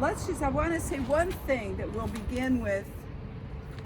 I want to say one thing that we'll begin with.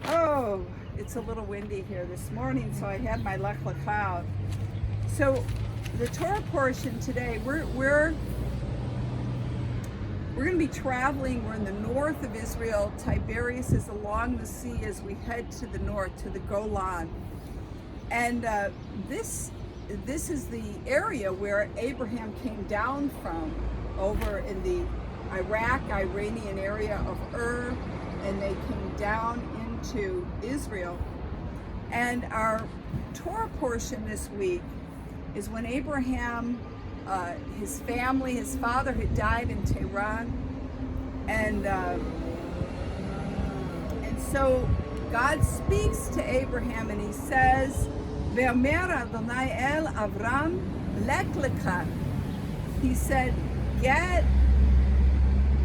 Oh, it's a little windy here this morning, so I had my Lek Leka out. So the Torah portion today, we're going to be traveling. We're in the north of Israel. Tiberias is along the sea as we head to the north, to the Golan. And this is the area where Abraham came down from, over in the Iranian area of Ur, and they came down into Israel. And our Torah portion this week is when Abraham, his family, his father had died in Tehran, and so God speaks to Abraham and he says, "Ve'omer Adonai el Avram Lek Leka." He said,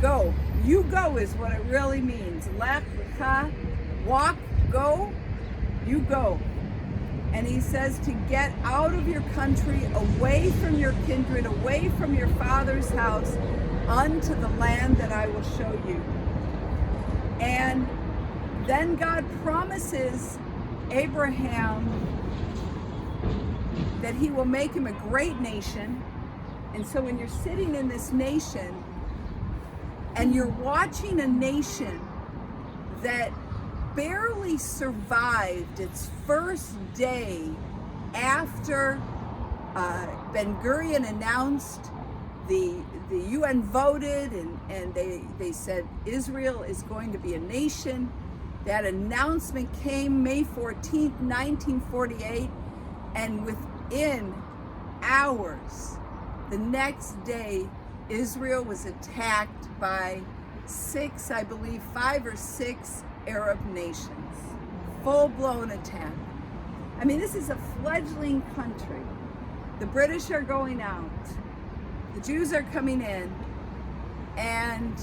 go. You go is what it really means. Lek Leka, walk, go, you go. And he says to get out of your country, away from your kindred, away from your father's house, unto the land that I will show you. And then God promises Abraham that he will make him a great nation. And so when you're sitting in this nation and you're watching a nation that barely survived its first day after Ben Gurion announced, the UN voted, and they said Israel is going to be a nation. That announcement came May 14th, 1948, and within hours, the next day, Israel was attacked by five or six Arab nations. Full-blown attack. I mean, this is a fledgling country. The British are going out. The Jews are coming in, and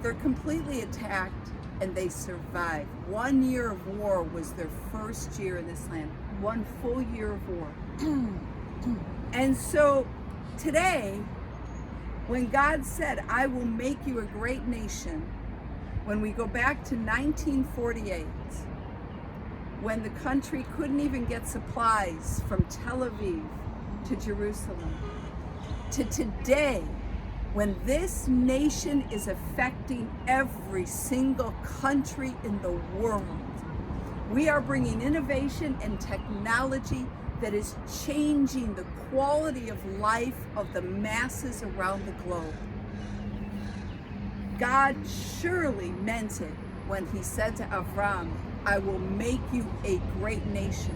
they're completely attacked, and they survive. 1 year of war was their first year in this land. 1 full year of war. And so today, when God said, I will make you a great nation, when we go back to 1948, when the country couldn't even get supplies from Tel Aviv to Jerusalem, to today, when this nation is affecting every single country in the world, we are bringing innovation and technology that is changing the quality of life of the masses around the globe. God surely meant it when he said to Avram, I will make you a great nation.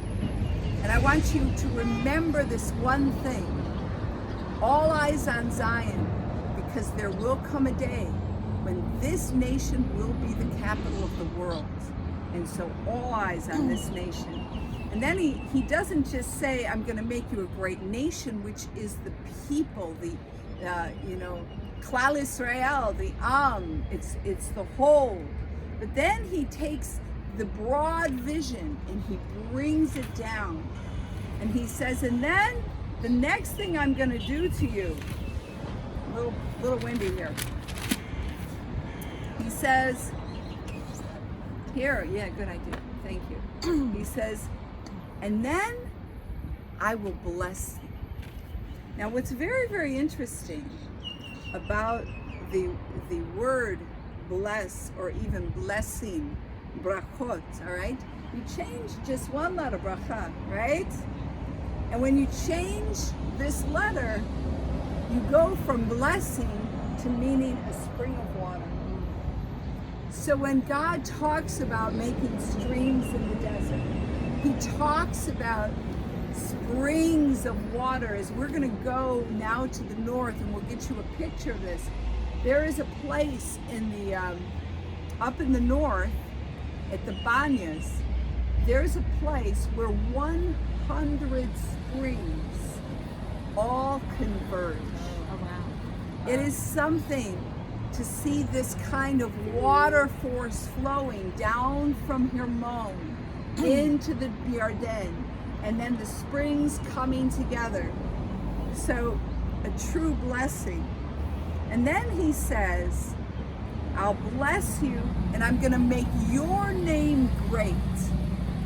And I want you to remember this one thing. All eyes on Zion, because there will come a day when this nation will be the capital of the world. And so all eyes on this nation. And then he doesn't just say, I'm going to make you a great nation, which is the people, the, Klal Israel, the Am, it's the whole. But then he takes the broad vision and he brings it down. And he says, and then the next thing I'm going to do to you, a little windy here. He says, here, yeah, good idea, thank you. He says, and then I will bless thee. Now what's very, very interesting about the word bless, or even blessing, brachot, all right? You change just one letter, bracha, right? And when you change this letter, you go from blessing to meaning a spring of water. So when God talks about making streams in the desert, he talks about springs of water. As we're going to go now to the north, and we'll get you a picture of this. There is a place in the up in the north at the Banyas. There's a place where 100 springs all converge. Oh wow! It is something to see this kind of water force flowing down from Hermon into the Yarden, and then the springs coming together. So a true blessing. And then he says, I'll bless you and I'm going to make your name great.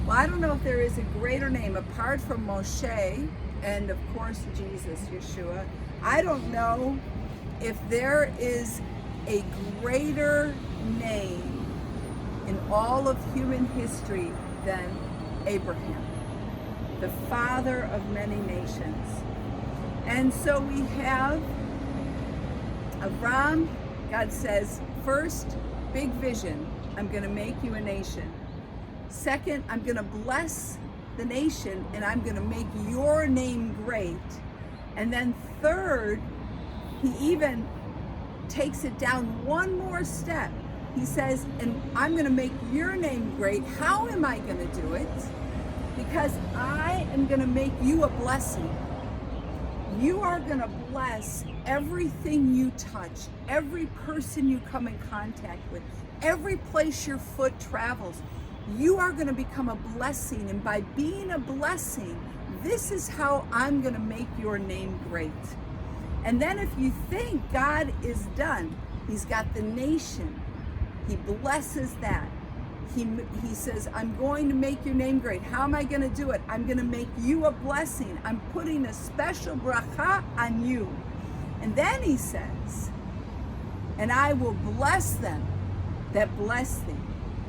Well, I don't know if there is a greater name apart from Moshe and of course Jesus, Yeshua. I don't know if there is a greater name in all of human history than Abraham, the father of many nations. And so we have Avram. God says, first, big vision, I'm going to make you a nation. Second, I'm going to bless the nation and I'm going to make your name great. And then third, he even takes it down one more step. He says, and I'm going to make your name great. How am I going to do it? Because I am going to make you a blessing. You are going to bless everything you touch, every person you come in contact with, every place your foot travels. You are going to become a blessing. And by being a blessing, this is how I'm going to make your name great. And then if you think God is done, he's got the nation. He blesses that. He says, I'm going to make your name great. How am I going to do it? I'm going to make you a blessing. I'm putting a special bracha on you. And then he says, and I will bless them that bless thee,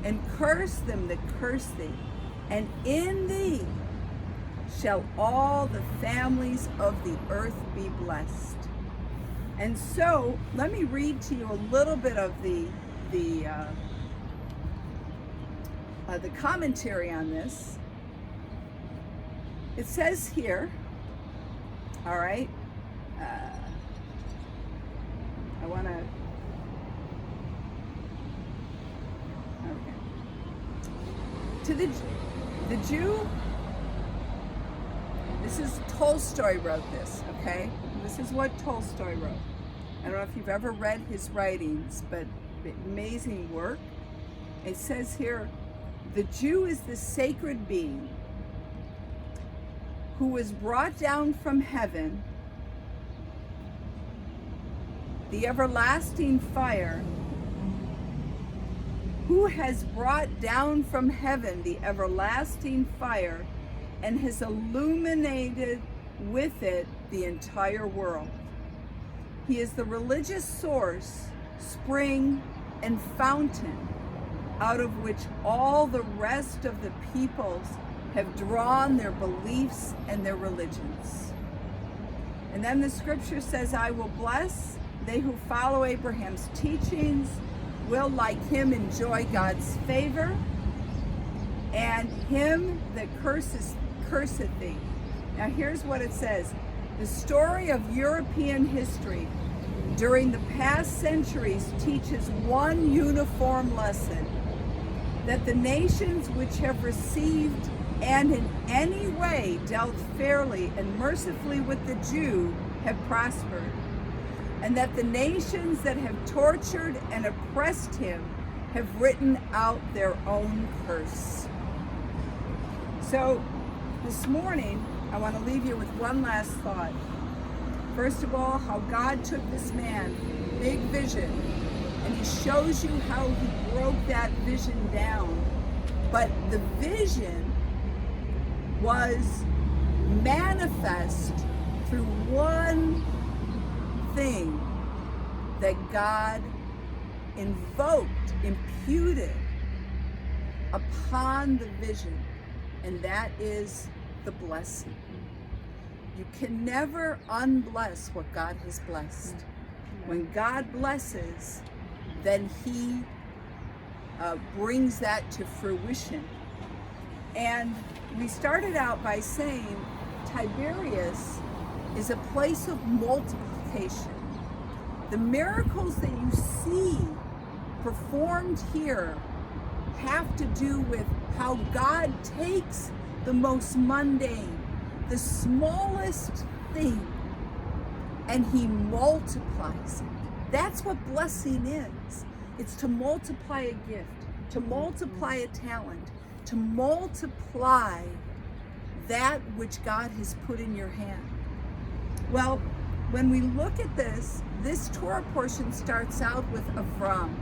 and curse them that curse thee. And in thee shall all the families of the earth be blessed. And so, let me read to you a little bit of the commentary on this. It says here, all right, I want to, okay. To the Jew, this is Tolstoy wrote this, okay? This is what Tolstoy wrote. I don't know if you've ever read his writings, but amazing work. It says here, the Jew is the sacred being who was brought down from heaven, the everlasting fire, who has brought down from heaven the everlasting fire and has illuminated with it the entire world. He is the religious source, spring, and fountain out of which all the rest of the peoples have drawn their beliefs and their religions. And then the scripture says, I will bless they who follow Abraham's teachings, will like him enjoy God's favor, and him that curseth thee. Now here's what it says. The story of European history during the past centuries teaches one uniform lesson, that the nations which have received and in any way dealt fairly and mercifully with the Jew have prospered, and that the nations that have tortured and oppressed him have written out their own curse. So this morning, I want to leave you with one last thought. First of all, how God took this man, big vision, and he shows you how he broke that vision down. But the vision was manifest through one thing that God invoked, imputed upon the vision, and that is the blessing. You can never unbless what God has blessed. When God blesses, then he brings that to fruition. And we started out by saying Tiberias is a place of multiplication. The miracles that you see performed here have to do with how God takes the most mundane, the smallest thing, and he multiplies it. That's what blessing is. It's to multiply a gift, to multiply a talent, to multiply that which God has put in your hand. Well, when we look at this Torah portion starts out with Avram.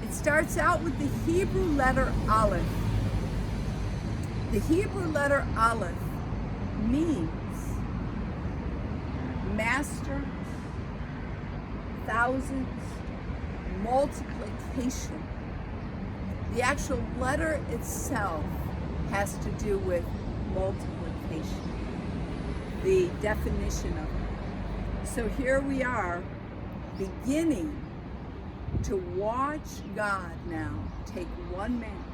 It starts out with the Hebrew letter Aleph. The Hebrew letter Aleph means master, thousands, multiplication. The actual letter itself has to do with multiplication, the definition of it. So here we are, beginning to watch God now take one man.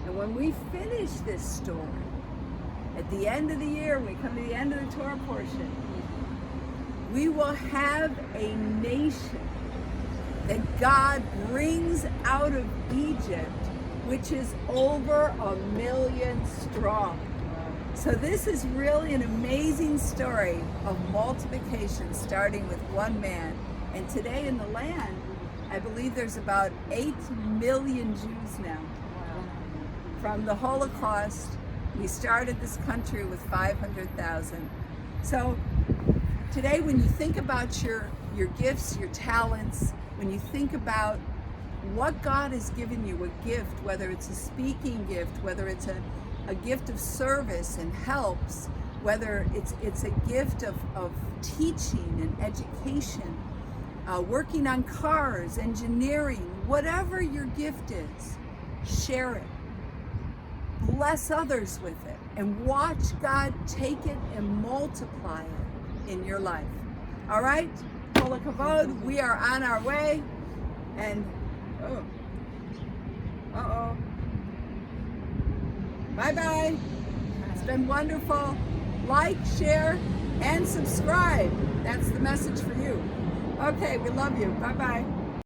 And when we finish this story, at the end of the year, when we come to the end of the Torah portion, we will have a nation that God brings out of Egypt, which is over 1 million strong. So this is really an amazing story of multiplication, starting with one man. And today in the land, I believe there's about 8 million Jews now. From the Holocaust, we started this country with 500,000. So today, when you think about your gifts, your talents, when you think about what God has given you, a gift, whether it's a speaking gift, whether it's a gift of service and helps, whether it's a gift of teaching and education, working on cars, engineering, whatever your gift is, share it. Bless others with it and watch God take it and multiply it in your life. All right? Kol hakavod, we are on our way. And, bye-bye. It's been wonderful. Like, share, and subscribe. That's the message for you. Okay, we love you. Bye-bye.